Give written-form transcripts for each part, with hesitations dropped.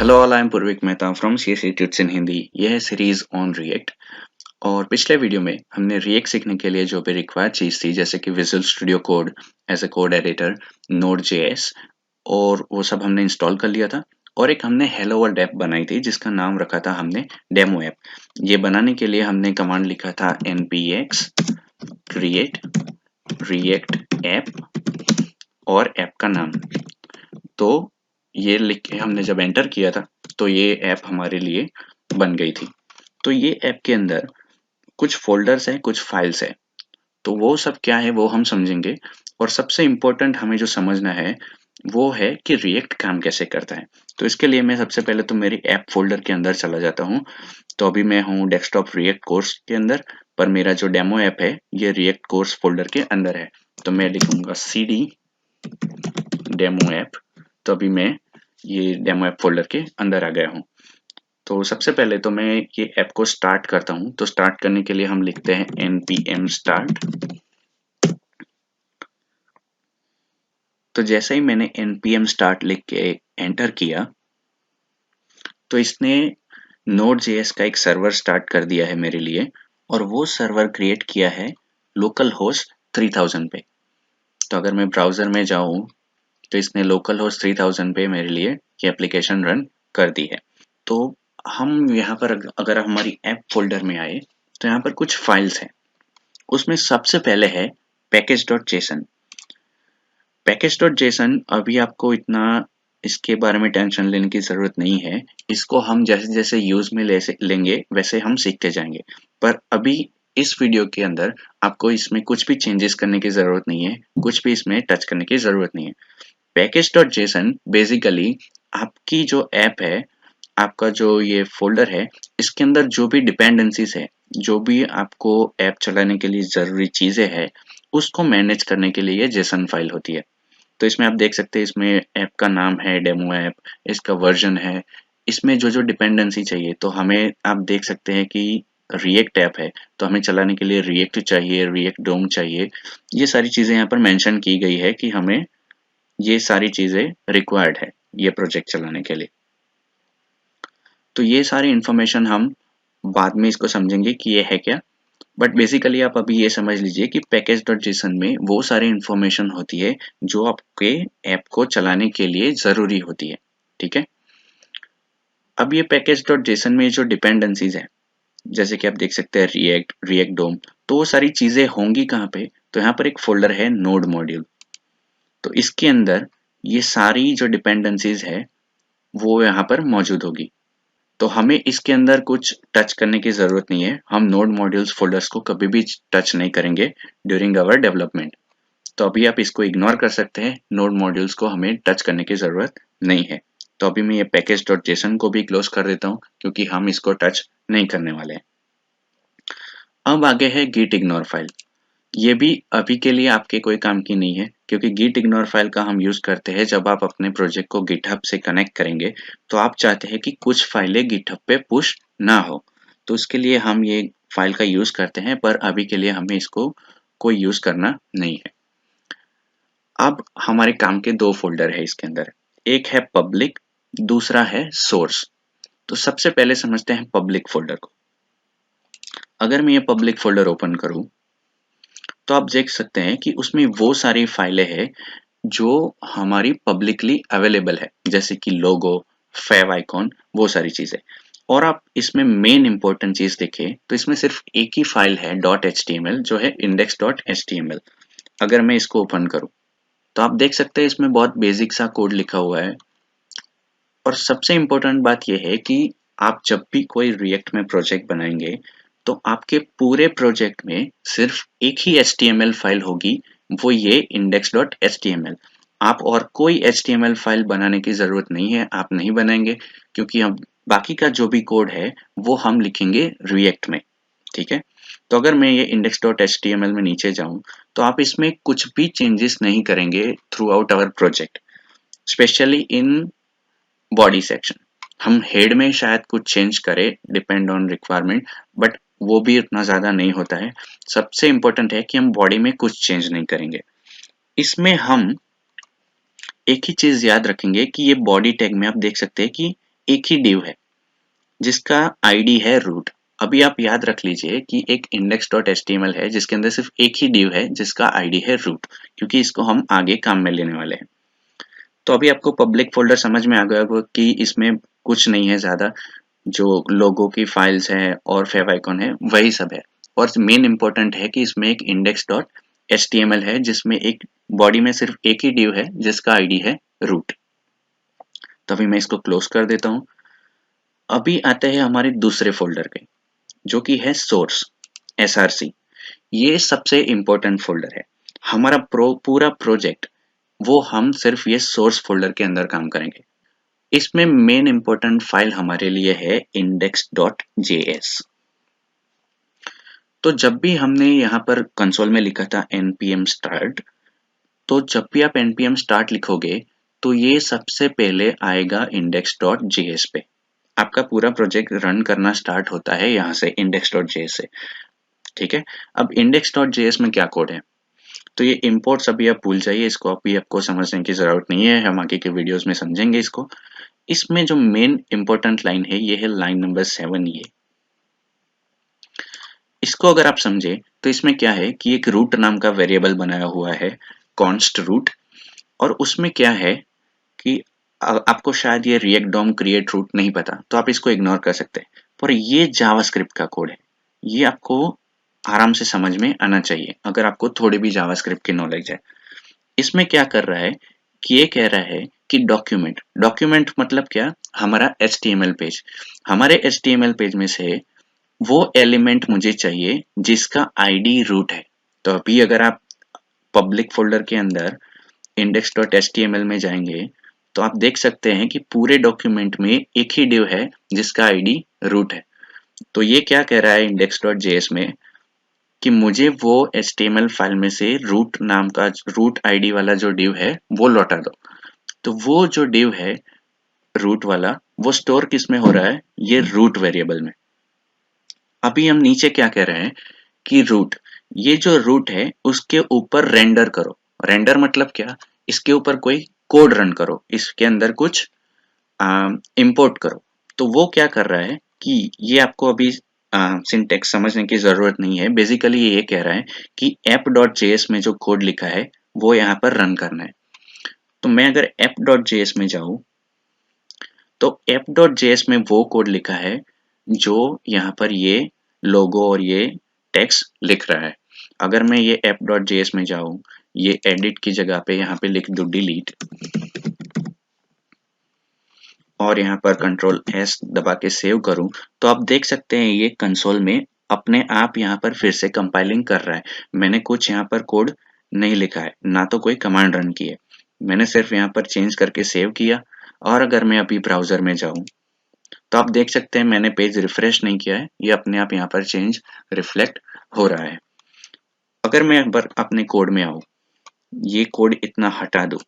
Hello all, I am Purvik Mehta from CSE Tuts in Hindi. यह है series on react. और पिछले वीडियो में हमने रिएक्ट सीखने के लिए जो भी रिक्वायर्ड चीज़ थी, जैसे कि Visual Studio Code as a code editor, Node JS, और वो सब हमने इंस्टॉल कर लिया था। और एक हमने हेलो वर्ल्ड ऐप बनाई थी जिसका नाम रखा था हमने डेमो ऐप। ये बनाने के लिए हमने कमांड लिखा था npx create react ऐप और ऐप का नाम। तो ये लिख के हमने जब एंटर किया था तो ये ऐप हमारे लिए बन गई थी। तो ये ऐप के अंदर कुछ फोल्डर्स हैं, कुछ फाइल्स हैं। तो वो सब क्या है वो हम समझेंगे। और सबसे इम्पोर्टेंट हमें जो समझना है वो है कि रिएक्ट काम कैसे करता है। तो इसके लिए मैं सबसे पहले तो मेरी ऐप फोल्डर के अंदर चला जाता हूँ। तो अभी मैं हूँ डेस्कटॉप रिएक्ट कोर्स के अंदर, पर मेरा जो डेमो ऐप है ये रिएक्ट कोर्स फोल्डर के अंदर है। तो मैं लिखूंगा cd डेमो ऐप। तो अभी मैं ये डेमो ऐप फोल्डर के अंदर आ गया हूँ। तो सबसे पहले तो मैं ये ऐप को स्टार्ट करता हूँ। तो स्टार्ट करने के लिए हम लिखते हैं npm start। तो जैसे ही मैंने npm start लिख के एंटर किया तो इसने Node.js का एक सर्वर स्टार्ट कर दिया है मेरे लिए। और वो सर्वर क्रिएट किया है लोकल होस्ट 3000 पे। तो अगर मैं ब्राउजर में जाऊं तो इसने लोकल होस्ट 3000 पे मेरे लिए ये एप्लीकेशन रन कर दी है। तो हम यहाँ पर अगर हमारी ऐप फोल्डर में आए तो यहाँ पर कुछ फाइल्स हैं। उसमें सबसे पहले है package.json। package.json अभी आपको इतना इसके बारे में टेंशन लेने की ज़रूरत नहीं है। इसको हम जैसे जैसे यूज़ में लेंगे वैसे हम सीखते जाएंगे। पर अभी इस वीडियो के अंदर आपको इसमें कुछ भी चेंजेस करने की ज़रूरत नहीं है, कुछ भी इसमें टच करने की ज़रूरत नहीं है। package.json बेसिकली आपकी जो ऐप है, आपका जो ये फोल्डर है, इसके अंदर जो भी डिपेंडेंसीज है, जो भी आपको ऐप चलाने के लिए ज़रूरी चीज़ें हैं, उसको मैनेज करने के लिए ये जेसन फाइल होती है। तो इसमें आप देख सकते हैं, इसमें ऐप का नाम है डेमो ऐप, इसका वर्जन है, इसमें जो जो डिपेंडेंसी चाहिए। तो हमें आप देख सकते हैं कि रिएक्ट ऐप है तो हमें चलाने के लिए रिएक्ट चाहिए, रिएक्ट डोम चाहिए। ये सारी चीज़ें यहाँ पर मेंशन की गई है कि हमें ये सारी चीज़ें रिक्वायर्ड है ये प्रोजेक्ट चलाने के लिए। तो ये सारी इंफॉर्मेशन हम बाद में इसको समझेंगे कि ये है क्या। बट बेसिकली आप अभी ये समझ लीजिए कि package.json में वो सारी इंफॉर्मेशन होती है जो आपके ऐप को चलाने के लिए ज़रूरी होती है। ठीक है। अब ये package.json में जो डिपेंडेंसीज है, जैसे कि आप देख सकते हैं रिएक्ट डोम, तो वो सारी चीज़ें होंगी कहाँ पे। तो यहाँ पर एक फोल्डर है नोड मॉड्यूल। तो इसके अंदर ये सारी जो डिपेंडेंसीज है वो यहाँ पर मौजूद होगी। तो हमें इसके अंदर कुछ टच करने की ज़रूरत नहीं है। हम नोड मॉड्यूल्स फोल्डर्स को कभी भी टच नहीं करेंगे ड्यूरिंग आवर डेवलपमेंट। तो अभी आप इसको इग्नोर कर सकते हैं, नोड मॉड्यूल्स को हमें टच करने की ज़रूरत नहीं है। तो अभी मैं ये package.json को भी क्लोज कर देता हूँ क्योंकि हम इसको टच नहीं करने वाले हैं। अब आगे है git ignore फाइल। ये भी अभी के लिए आपके कोई काम की नहीं है, क्योंकि git ignore फाइल का हम यूज़ करते हैं जब आप अपने प्रोजेक्ट को गिटहब से कनेक्ट करेंगे। तो आप चाहते हैं कि कुछ फाइलें गिटहब पे पुश ना हो, तो उसके लिए हम ये फाइल का यूज़ करते हैं। पर अभी के लिए हमें इसको कोई यूज़ करना नहीं है। अब हमारे काम के दो फोल्डर है इसके अंदर, एक है पब्लिक, दूसरा है सोर्स। तो सबसे पहले समझते हैं पब्लिक फोल्डर को। अगर मैं ये पब्लिक फोल्डर ओपन करूं तो आप देख सकते हैं कि उसमें वो सारी फाइलें हैं जो हमारी पब्लिकली अवेलेबल है, जैसे कि लोगो, फेव आइकॉन, वो सारी चीजें। और आप इसमें मेन इंपॉर्टेंट चीज देखें तो इसमें सिर्फ एक ही फाइल है .html, जो है index.html। अगर मैं इसको ओपन करूं तो आप देख सकते हैं इसमें बहुत बेसिक सा कोड लिखा हुआ है। और सबसे इम्पोर्टेंट बात यह है कि आप जब भी कोई रिएक्ट में प्रोजेक्ट बनाएंगे तो आपके पूरे प्रोजेक्ट में सिर्फ एक ही HTML फाइल होगी, वो ये index.html। आप और कोई HTML फाइल बनाने की ज़रूरत नहीं है, आप नहीं बनाएंगे, क्योंकि हम बाकी का जो भी कोड है वो हम लिखेंगे रिएक्ट में। ठीक है। तो अगर मैं ये index.html में नीचे जाऊं तो आप इसमें कुछ भी चेंजेस नहीं करेंगे throughout our project, specially in body section. हम हेड में शायद कुछ चेंज करें डिपेंड ऑन रिक्वायरमेंट, बट वो भी उतना ज़्यादा नहीं होता है। सबसे इम्पोर्टेंट है कि हम बॉडी में कुछ चेंज नहीं करेंगे। इसमें हम एक ही चीज़ याद रखेंगे कि ये बॉडी टैग में आप देख सकते हैं कि एक ही div है जिसका आईडी है रूट। अभी आप याद रख लीजिए कि एक index.html है जिसके अंदर सिर्फ एक ही div है जिसका आईडी है रूट, क्योंकि इसको हम आगे काम में लेने वाले हैं। तो अभी आपको पब्लिक फोल्डर समझ में आ गया होगा कि इसमें कुछ नहीं है ज्यादा, जो लोगो की फाइल्स है और favicon है वही सब है। और मेन इंपॉर्टेंट है कि इसमें एक index.html है जिसमें एक बॉडी में सिर्फ एक ही div है जिसका आईडी है रूट। तो अभी मैं इसको क्लोज कर देता हूँ। अभी आते हैं हमारे दूसरे फोल्डर के, जो कि है सोर्स src। ये सबसे इंपॉर्टेंट फोल्डर है। हमारा पूरा प्रोजेक्ट वो हम सिर्फ ये सोर्स फोल्डर के अंदर काम करेंगे। इसमें मेन इंपॉर्टेंट फाइल हमारे लिए है index.js। तो जब भी हमने यहाँ पर कंसोल में लिखा था npm start, तो जब भी आप npm start लिखोगे तो ये सबसे पहले आएगा index.js पे। आपका पूरा प्रोजेक्ट रन करना स्टार्ट होता है यहाँ से index.js से। ठीक है, अब index.js में क्या कोड है, तो ये imports अभी आप भूल जाइए, इसको अभी आपको समझने की जरूरत नहीं है, हम आगे के वीडियोस में समझेंगे इसको। इसमें जो मेन इंपॉर्टेंट लाइन है ये है लाइन नंबर 7। ये इसको अगर आप समझे तो इसमें क्या है कि एक रूट नाम का वेरिएबल बनाया हुआ है const root, और उसमें क्या है कि आपको शायद ये रिएक्ट डॉम क्रिएट रूट नहीं पता, तो आप इसको इग्नोर कर सकते हैं। पर ये जावास्क्रिप्ट का कोड है, ये आपको आराम से समझ में आना चाहिए अगर आपको थोड़ी भी जावास्क्रिप्ट की नॉलेज है। इसमें क्या कर रहा है कि ये कह रहा है कि डॉक्यूमेंट मतलब क्या, हमारा HTML पेज। हमारे HTML पेज में से वो एलिमेंट मुझे चाहिए जिसका आईडी रूट है। तो अभी अगर आप पब्लिक फोल्डर के अंदर index.html में जाएंगे तो आप देख सकते हैं कि पूरे डॉक्यूमेंट में एक ही div है जिसका आईडी रूट है। तो ये क्या कह रहा है index.js में कि मुझे वो HTML फाइल में से रूट नाम का रूट आईडी वाला जो div है वो लौटा दो। तो वो जो div है रूट वाला वो स्टोर किस में हो रहा है, ये रूट वेरिएबल में। अभी हम नीचे क्या कह रहे हैं कि रूट, ये जो रूट है उसके ऊपर रेंडर करो। रेंडर मतलब क्या, इसके ऊपर कोई कोड रन करो, इसके अंदर कुछ इंपोर्ट करो। तो वो क्या कर रहा है कि ये आपको अभी सिंटेक्स समझने की जरूरत नहीं है। बेसिकली ये कह रहा है कि app.js में जो कोड लिखा है वो यहाँ पर रन करना है। तो मैं अगर app.js में जाऊं तो app.js में वो कोड लिखा है जो यहाँ पर ये लोगो और ये टेक्स्ट लिख रहा है। अगर मैं ये app.js में जाऊं, ये एडिट की जगह पे यहाँ पे लिख दूं डिलीट, और यहाँ पर कंट्रोल S दबा के सेव करूं, तो आप देख सकते हैं ये कंसोल में अपने आप यहाँ पर फिर से कंपाइलिंग कर रहा है। मैंने कुछ यहाँ पर कोड नहीं लिखा है, ना तो कोई कमांड रन की है, मैंने सिर्फ यहाँ पर चेंज करके सेव किया। और अगर मैं अभी ब्राउजर में जाऊं तो आप देख सकते हैं मैंने पेज रिफ्रेश नहीं किया है, ये अपने आप यहाँ पर चेंज रिफ्लेक्ट हो रहा है। अगर मैं अपने कोड में आऊं, ये कोड इतना हटा दूं,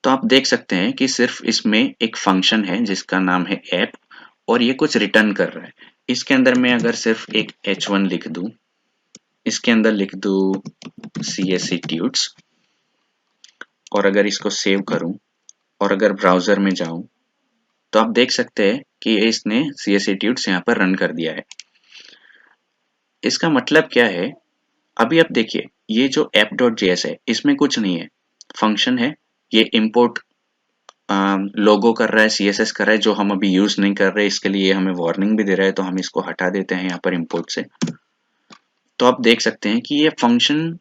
तो आप देख सकते हैं कि सिर्फ इसमें एक फंक्शन है जिसका नाम है ऐप, और ये कुछ रिटर्न कर रहा है। इसके अंदर मैं अगर सिर्फ एक h1 लिख दूं, इसके अंदर लिख दूं CSC ट्यूट्स, और अगर इसको सेव करूं और अगर ब्राउजर में जाऊं तो आप देख सकते हैं कि इसने CSC ट्यूट्स यहाँ पर रन कर दिया है। इसका मतलब क्या है, अभी आप देखिए ये जो app.js है इसमें कुछ नहीं है, फंक्शन है, ये इंपोर्ट लोगो कर रहा है, CSS कर रहा है जो हम अभी यूज नहीं कर रहे, इसके लिए हमें वार्निंग भी दे रहा है, तो हम इसको हटा देते हैं यहाँ पर इंपोर्ट से। तो आप देख सकते हैं कि ये फंक्शन,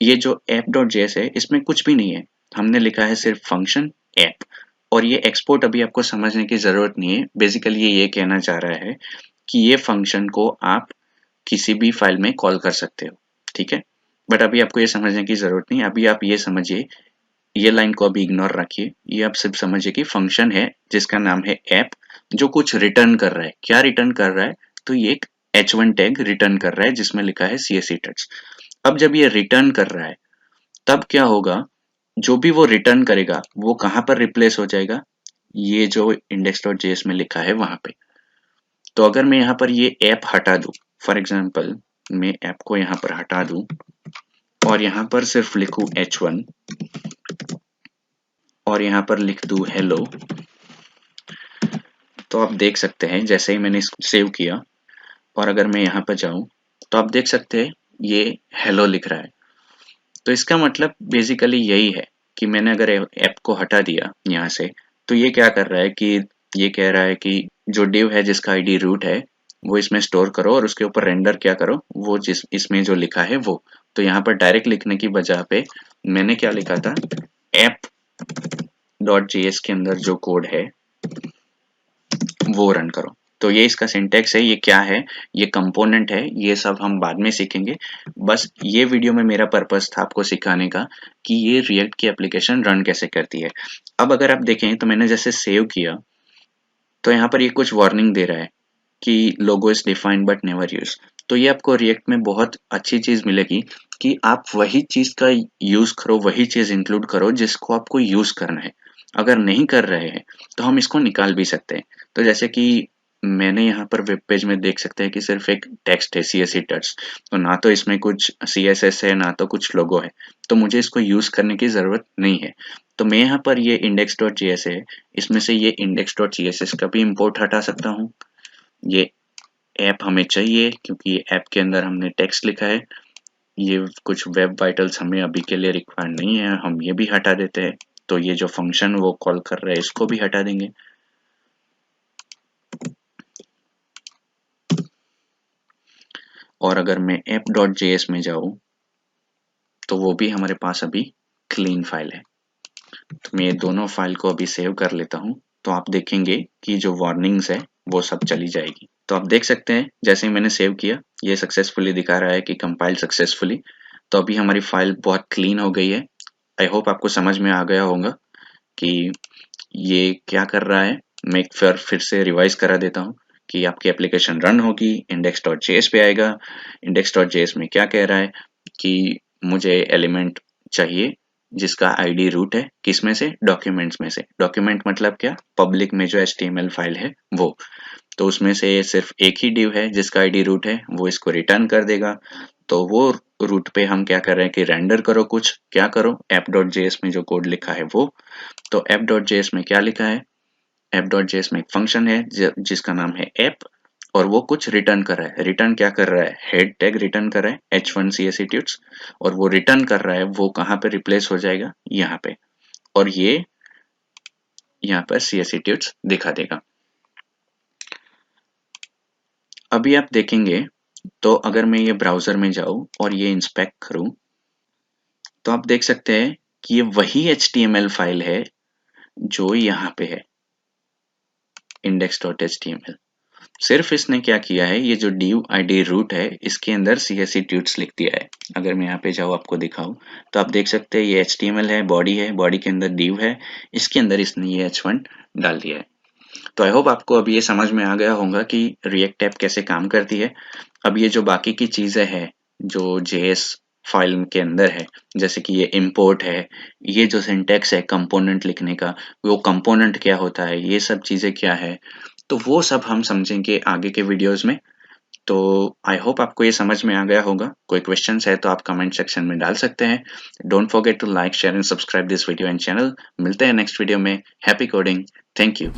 ये जो app.js है इसमें कुछ भी नहीं है, हमने लिखा है सिर्फ फंक्शन ऐप। और ये एक्सपोर्ट अभी आपको समझने की जरूरत नहीं है, बेसिकली ये कहना चाह रहा है कि ये फंक्शन को आप किसी भी फाइल में कॉल कर सकते हो। ठीक है, बट अभी आपको ये समझने की जरूरत नहीं, अभी आप ये समझिए, ये लाइन को अभी इग्नोर रखिए, ये आप सिर्फ समझिए कि फंक्शन है जिसका नाम है ऐप, जो कुछ रिटर्न कर रहा है। क्या रिटर्न कर रहा है, तो ये एक h1 टैग रिटर्न कर रहा है जिसमें लिखा है CSC टेक्स्ट। अब जब ये रिटर्न कर रहा है तब क्या होगा, जो भी वो रिटर्न करेगा वो कहाँ पर रिप्लेस हो जाएगा, ये जो index.js में लिखा है वहां पे। तो अगर मैं यहाँ पर ये ऐप हटा दूं, फॉर एग्जाम्पल मैं ऐप को यहाँ पर हटा दूं और यहाँ पर सिर्फ लिखूं H1 और यहाँ पर लिख दूं हेलो, तो आप देख सकते हैं जैसे ही मैंने इसको सेव किया और अगर मैं यहाँ पर जाऊं तो आप देख सकते हैं ये हेलो लिख रहा है। तो इसका मतलब बेसिकली यही है कि मैंने अगर ऐप को हटा दिया यहाँ से, तो ये क्या कर रहा है कि ये कह रहा है कि जो div है जिसका id रूट है वो इसमें स्टोर करो और उसके ऊपर रेंडर क्या करो वो जिस इसमें जो लिखा है वो। तो यहाँ पर डायरेक्ट लिखने की बजाय पे मैंने क्या लिखा था, app.js के अंदर जो कोड है वो रन करो। तो ये इसका सिंटेक्स है, ये क्या है, ये कंपोनेंट है, ये सब हम बाद में सीखेंगे। बस ये वीडियो में मेरा पर्पस था आपको सिखाने का कि ये रिएक्ट की एप्लीकेशन रन कैसे करती है। अब अगर आप देखें तो मैंने जैसे सेव किया तो यहाँ पर ये कुछ वार्निंग दे रहा है कि लोगो is defined but never use. तो ये आपको रिएक्ट में बहुत अच्छी चीज मिलेगी कि आप वही चीज का यूज करो, वही चीज इंक्लूड करो जिसको आपको यूज करना है। अगर नहीं कर रहे हैं तो हम इसको निकाल भी सकते हैं। तो जैसे कि मैंने यहाँ पर वेब पेज में देख सकते हैं कि सिर्फ एक टेक्स्ट है CSS टेक्स्ट, तो ना तो इसमें कुछ CSS है ना तो कुछ लोगो है, तो मुझे इसको यूज करने की जरूरत नहीं है। तो मैं यहाँ पर ये index.js है, इसमें से ये index.css का भी इंपोर्ट हटा सकता हूँ। ये ऐप हमें चाहिए क्योंकि ये ऐप के अंदर हमने टेक्स्ट लिखा है। ये कुछ वेब वाइटल्स हमें अभी के लिए रिक्वायर्ड नहीं है, हम ये भी हटा देते हैं। तो ये जो फंक्शन वो कॉल कर रहा है इसको भी हटा देंगे। और अगर मैं app.js में जाऊं तो वो भी हमारे पास अभी क्लीन फाइल है। तो मैं ये दोनों फाइल को अभी सेव कर लेता हूँ, तो आप देखेंगे कि जो वार्निंग्स है वो सब चली जाएगी। तो आप देख सकते हैं जैसे ही मैंने सेव किया ये सक्सेसफुली दिखा रहा है कि कंपाइल सक्सेसफुली। तो अभी हमारी फाइल बहुत क्लीन हो गई है। आई होप आपको समझ में आ गया होगा कि ये क्या कर रहा है। मैं एक फिर से रिवाइज करा देता हूँ कि आपकी एप्लीकेशन रन होगी, index.js पे आएगा। index.js में क्या कह रहा है कि मुझे एलिमेंट चाहिए जिसका आईडी रूट है, किसमें से, डॉक्यूमेंट्स में से। डॉक्यूमेंट मतलब क्या, पब्लिक में जो HTML फाइल है वो। तो उसमें से सिर्फ एक ही div है जिसका आईडी रूट है, वो इसको रिटर्न कर देगा। तो वो रूट पे हम क्या कर रहे हैं कि रेंडर करो, कुछ क्या करो, app.js में जो कोड लिखा है वो। तो app.js में क्या लिखा है, app.js में एक फंक्शन है जिसका नाम है app और वो कुछ रिटर्न कर रहा है। रिटर्न क्या कर रहा है, हेड टैग रिटर्न कर रहा है h1 CSS tuts, और वो रिटर्न कर रहा है वो कहाँ पे रिप्लेस हो जाएगा, यहाँ पे। और ये यहाँ पर CSS tuts दिखा देगा। अभी आप देखेंगे तो अगर मैं ये ब्राउजर में जाऊं और ये इंस्पेक्ट करूं तो आप देख सकते हैं कि ये वही HTML फाइल है जो यहाँ पे है, index.html। सिर्फ इसने क्या किया है, ये जो div id root है इसके अंदर CSS tuts लिख दिया है। अगर मैं यहाँ पे जाऊँ आपको दिखाऊं तो आप देख सकते हैं ये HTML है, बॉडी के अंदर div है, इसके अंदर इसने ये h1 डाल दिया है। तो आई होप आपको अब ये समझ में आ गया होगा कि रिएक्ट ऐप कैसे काम करती है। अब ये जो बाकी की चीजें हैं जो JS फाइल के अंदर है, जैसे कि ये इंपोर्ट है, ये जो सिंटेक्स है कंपोनेंट लिखने का, वो कंपोनेंट क्या होता है, ये सब चीजें क्या है, तो वो सब हम समझेंगे आगे के वीडियोस में। तो आई होप आपको ये समझ में आ गया होगा। कोई क्वेश्चंस है तो आप कमेंट सेक्शन में डाल सकते हैं। Don't forget to like, share and subscribe this video and channel. मिलते हैं नेक्स्ट वीडियो में। Happy coding, thank you.